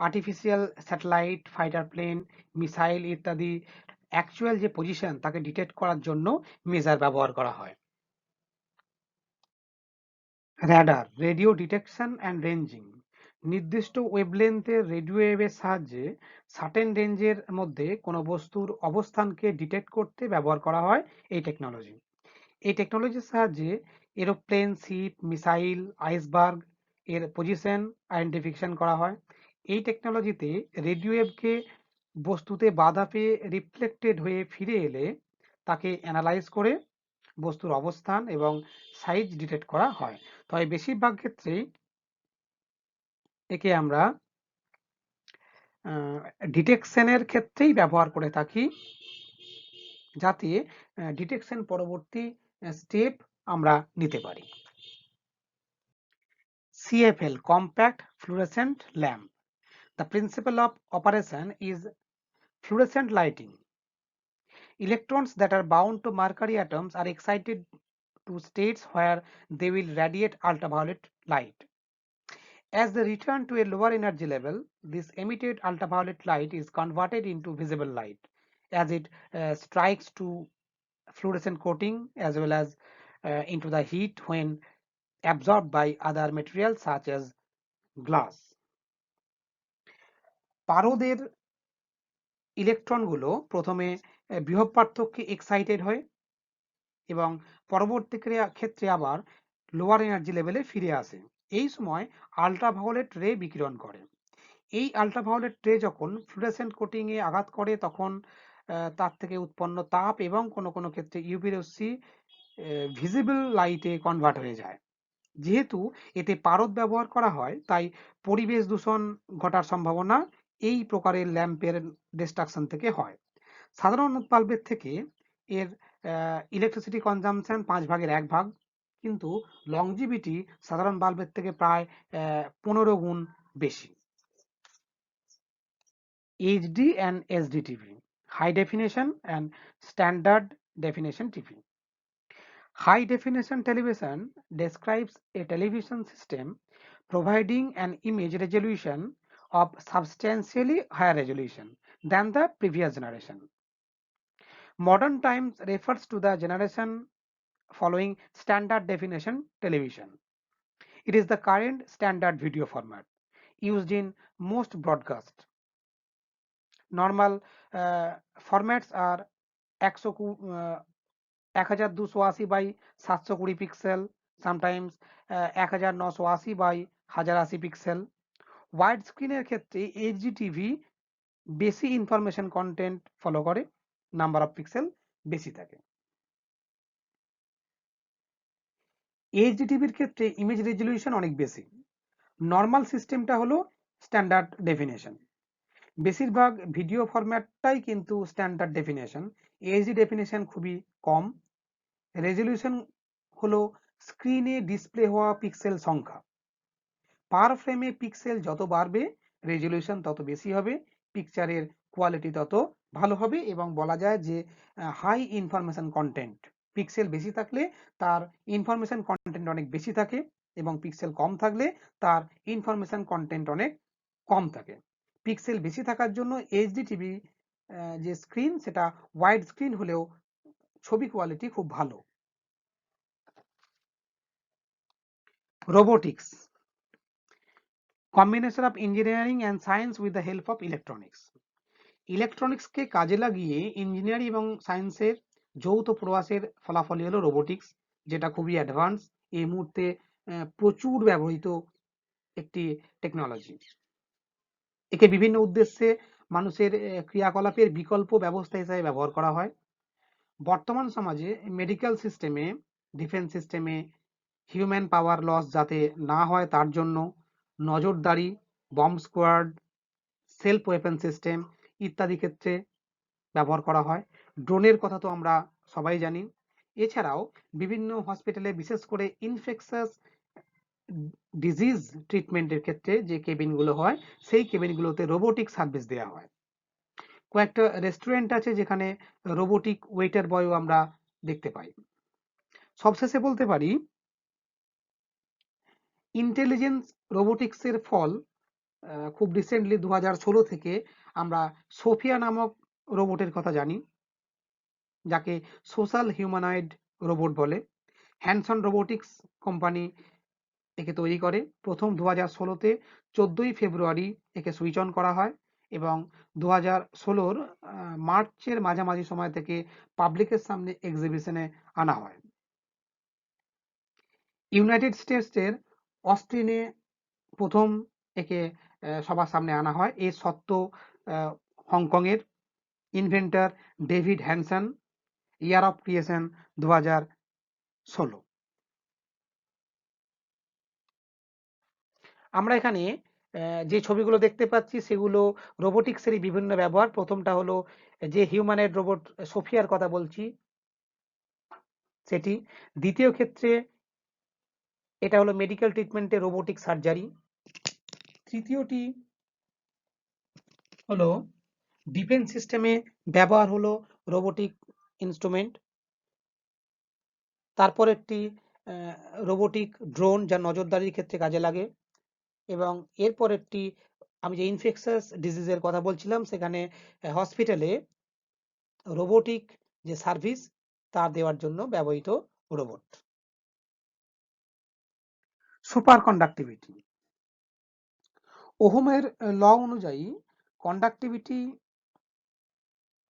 Artificial satellite, fighter plane, missile ইত্যাদি অ্যাকচুয়াল যে পজিশন তাকে ডিটেক্ট করার জন্য মেজার ব্যবহার করা হয়। Radar radio detection and ranging, নির্দিষ্ট ওয়েভলেন্থের রেডিও ওয়েভের সাহায্যে সার্টেন রেঞ্জের মধ্যে কোনো বস্তুর অবস্থানকে ডিটেক্ট করতে ব্যবহার করা হয় এই টেকনোলজি। এই টেকনোলজির সাহায্যে এরোপ্লেন, শিপ, মিসাইল, আইসবার্গ এর পজিশন আইডেন্টিফিকেশন করা হয়। এই টেকনোলজিতে রেডিও ওয়েভকে বস্তুতে বাধা পেয়ে রিফ্লেক্টেড হয়ে ফিরে এলে তাকে অ্যানালাইজ করে বস্তুর অবস্থান এবং সাইজ ডিটেক্ট করা হয়। তবে বেশিরভাগ ক্ষেত্রেই একে আমরা ডিটেকশনের ক্ষেত্রেই ব্যবহার করে থাকি, যাতে ডিটেকশন পরবর্তী স্টেপ আমরা নিতে পারি। CFL, compact fluorescent lamp. The principle of operation is fluorescent lighting. Electrons that are bound to mercury atoms are excited to states where they will radiate ultraviolet light. As they return to a lower energy level, this emitted ultraviolet light is converted into visible light as it strikes to fluorescent coating as well as into the heat when absorbed by other materials such as glass. পারদের ইলেকট্রনগুলো প্রথমে বৃহৎ পার্থক্যে excited হয় এবং পরবর্তী ক্ষেত্রে আবার lower energy লেভেলে ফিরে আসে। এই সময় আল্ট্রাভায়োলেট রে বিকিরণ করে। এই আল্ট্রাভায়োলেট রে যখন ফ্লুorescent কোটিংয়ে আঘাত করে তখন তার থেকে উৎপন্ন তাপ এবং কোনো কোনো ক্ষেত্রে ইউভি রশ্মি ভিজিবল লাইটে কনভার্ট হয়ে যায়। যেহেতু এতে পারদ ব্যবহার করা হয় তাই পরিবেশ দূষণ ঘটার সম্ভাবনা এই প্রকারের ল্যাম্পের ডিস্ট্রাকশন থেকে হয়। সাধারণ বাল্বের থেকে এর ইলেকট্রিসিটি কনজাম্পশন 5 ভাগের 1 ভাগ, কিন্তু লংজিভিটি সাধারণ বাল্বের থেকে প্রায় 15 গুণ বেশি। HD and SD TV, high definition and standard definition TV. High definition television describes a television system providing an image resolution of substantially higher resolution than the previous generation. Modern times refers to the generation following standard definition television. It is the current standard video format used in most broadcast. Normal formats are 1280 by 720 pixel, sometimes 1980 by 1080 pixel. Wide স্ক্রিনের ক্ষেত্রে HD TV বেশি information content follow করে, number of pixel বেশি থাকে। HD টিভির ক্ষেত্রে image resolution অনেক বেশি। নর্মাল সিস্টেমটা হলো স্ট্যান্ডার্ড ডেফিনেশন। বেশিরভাগ ভিডিও ফরম্যাটটাই কিন্তু স্ট্যান্ডার্ড ডেফিনেশন। এইচডি ডেফিনেশন খুবই কম। রেজলিউশন হলো স্ক্রিনে ডিসপ্লে হওয়া পিক্সেল সংখ্যা। পার ফ্রেমে পিক্সেল যত বাড়বে রেজলিউশন তত বেশি হবে, পিকচারের কোয়ালিটি তত ভালো হবে এবং বলা যায় যে হাই ইনফরমেশন কন্টেন্ট। পিক্সেল বেশি থাকলে তার ইনফরমেশন কন্টেন্ট অনেক বেশি থাকে এবং পিক্সেল কম থাকলে তার ইনফরমেশন কন্টেন্ট অনেক কম থাকে। পিক্সেল বেশি থাকার জন্য এইচডি টিভি যে স্ক্রিন সেটা ওয়াইড স্ক্রিন হলেও ছবি কোয়ালিটি খুব ভালো। Robotics combination of engineering and science with the help of electronics. ইলেকট্রনিক্সকে কাজে লাগিয়ে ইঞ্জিনিয়ারিং এবং সায়েন্সের যৌথ প্রয়াসের ফলাফলই হলো রোবোটিক্স, যেটা খুবই অ্যাডভান্স, এই মুহূর্তে প্রচুর ব্যবহৃত একটি টেকনোলজি। একে বিভিন্ন উদ্দেশ্যে মানুষের ক্রিয়াকলাপের বিকল্প ব্যবস্থা হিসেবে ব্যবহার করা হয়। বর্তমান সমাজে মেডিকেল সিস্টেমে, ডিফেন্স সিস্টেমে হিউম্যান পাওয়ার লস যাতে না হয় তার জন্য নজরদারি, bomb squad, self weapon system ইত্যাদি ক্ষেত্রে ব্যবহার করা হয়। ড্রোনের কথা তো আমরা সবাই জানি। এছাড়াও বিভিন্ন হসপিটালে বিশেষ করে ইনফেকশাস ডিজিজ ট্রিটমেন্টের ক্ষেত্রে যে কেবিনগুলো হয় সেই কেবিনগুলোতে রোবোটিক সার্ভিস দেওয়া হয়। কয়েকটা রেস্টুরেন্ট আছে যেখানে রোবোটিক ওয়েটার বয়ও আমরা দেখতে পাই। সবশেষে বলতে পারি ইন্টেলিজেন্স রোবোটিক্সের ফল খুব রিসেন্টলি 2016 থেকে আমরা সোফিয়া নামক রোবটের কথা জানি, যাকে সোশ্যাল হিউম্যানয়েড রোবট বলে। হ্যানসন রোবোটিক্স কোম্পানি একে তৈরি করে। প্রথম 2016-তে 14ই ফেব্রুয়ারি একে সুইচ অন করা হয় এবং 2016-র মার্চের মাঝামাঝি সময় থেকে পাবলিকের সামনে এক্সিবিশনে আনা হয়। ইউনাইটেড স্টেটসের অস্টিনে প্রথম একে সবার সামনে আনা হয়। এর সত্ত্ব হংকংয়ের inventor David Hanson, year of creation 2016। আমরা এখানে যে ছবিগুলো দেখতে পাচ্ছি সেগুলো রোবোটিক্সেরই বিভিন্ন ব্যবহার। প্রথমটা হলো যে হিউম্যানয়েড রোবট সোফিয়ার কথা বলছি সেটি। দ্বিতীয় ক্ষেত্রে এটা হলো মেডিকেল ট্রিটমেন্টে রোবোটিক সার্জারি। তৃতীয়টি হলো ডিফেন্স সিস্টেমে ব্যবহার হলো রোবোটিক ইনস্ট্রুমেন্ট। তারপরেরটি রোবোটিক ড্রোন, যা নজরদারির ক্ষেত্রে কাজে লাগে। এবং এরপরেরটি আমি যে ইনফেকশাস ডিজিজের কথা বলছিলাম সেখানে হসপিটালে রোবোটিক যে সার্ভিস তা দেওয়ার জন্য ব্যবহৃত রোবট। Super conductivity. ওহমের ল অনুযায়ী কন্ডাক্টিভিটি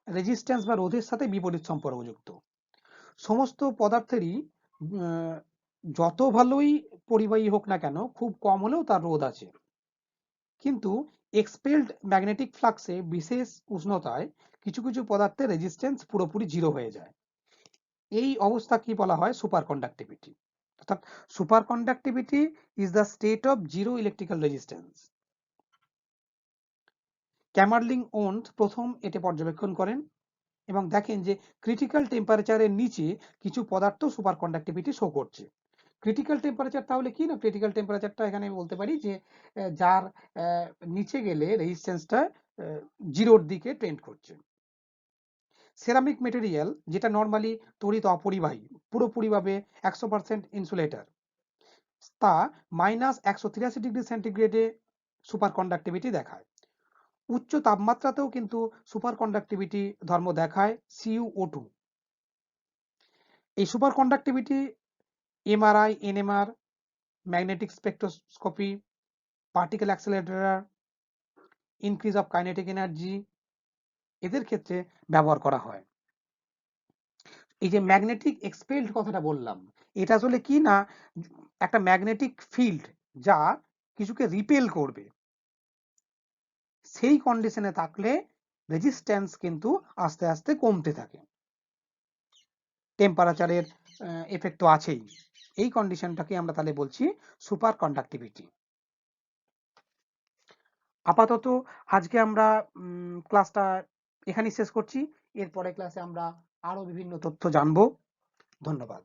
রেজিস্ট্যান্স বা রোধের সাথে বিপরীত সম্পর্কযুক্ত। সমস্ত পদার্থেরই যত ভালোই পরিবাহী হোক না কেন খুব কম হলেও তার রোধ আছে, কিন্তু এক্সপেলড ম্যাগনেটিক ফ্লাক্সে বিশেষ উষ্ণতায় কিছু কিছু পদার্থের রেজিস্ট্যান্স পুরোপুরি জিরো হয়ে যায়। এই অবস্থা কি বলা হয়? Superconductivity. অর্থাৎ superconductivity is the state of zero electrical resistance. Kamerlingh Onnes প্রথম এটি পর্যবেক্ষণ করেন এবং দেখেন যে ক্রিটিক্যাল টেম্পারেচারের নিচে কিছু পদার্থ সুপার কন্ডাক্টিভিটি শো করছে। ক্রিটিক্যাল টেম্পারেচার তাহলে কি? না, ক্রিটিক্যাল টেম্পারেচারটা এখানে আমি বলতে পারি যে যার নিচে গেলে রেজিস্ট্যান্সটা জিরোর দিকে ট্রেন্ড করছে। সেরামিক মেটেরিয়াল, যেটা নর্মালি তড়িৎ অপরিবাহী, পুরোপুরিভাবে 100% ইনসুলেটর, তা -183°C সুপার কন্ডাক্টিভিটি দেখায়। উচ্চ তাপমাত্রাতেও কিন্তু সুপার কন্ডাক্টিভিটি ধর্ম দেখায় CuO2। এই super conductivity MRI, NMR, magnetic spectroscopy, particle accelerator, increase of kinetic energy এদের ক্ষেত্রে ব্যবহার করা হয়। এই যে ম্যাগনেটিক এক্সপেলড কথাটা বললাম, এটা আসলে কি না, একটা ম্যাগনেটিক ফিল্ড যা কিছুকে রিপেল করবে, সেই কন্ডিশনে থাকলে রেজিস্ট্যান্স কিন্তু আস্তে আস্তে কমতে থাকে। টেম্পারেচারের এফেক্ট তো আছেই। এই কন্ডিশনটাকে আমরা তাহলে বলছি সুপার কন্ডাক্টিভিটি। আপাতত আজকে আমরা ক্লাসটা এখানেই শেষ করছি। এরপরে ক্লাসে আমরা আরো বিভিন্ন তথ্য জানবো। ধন্যবাদ।